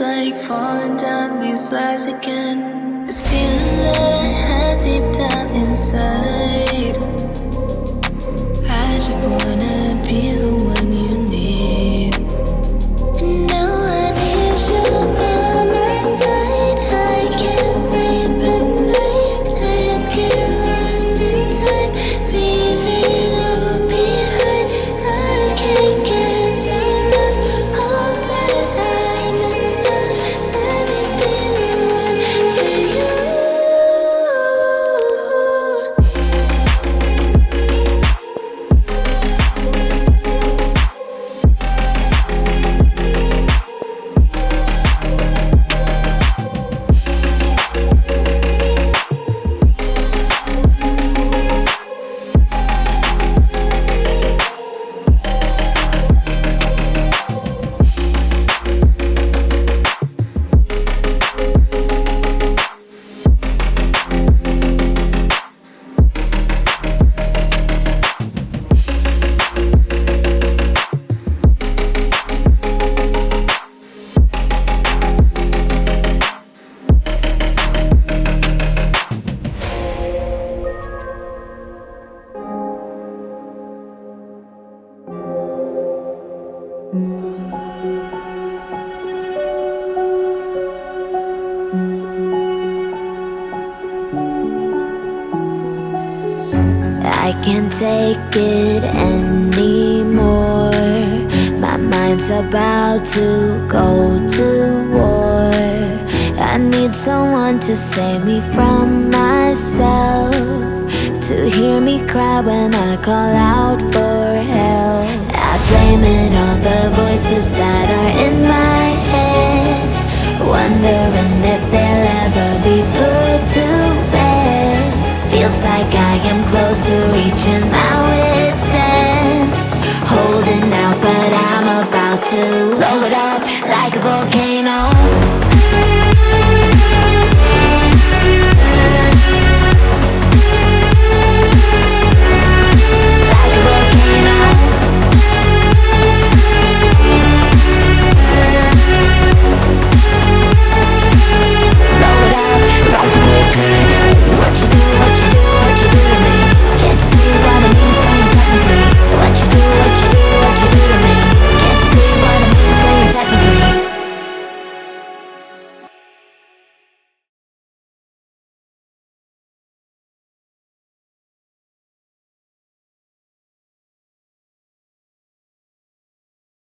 like falling down these lies again. This feeling that I have deep down inside. I just wanna be the one you need. And now I need you by my side. I can't sleep at night. Let's get lost in time. Leave it all behind. I can't get enough of that I'm enough. Let me be the one for you. I can't take it anymore. My mind's about to go to war. I need someone to save me from myself, to hear me cry when I call out for help. I blame it on the voices that are in my head.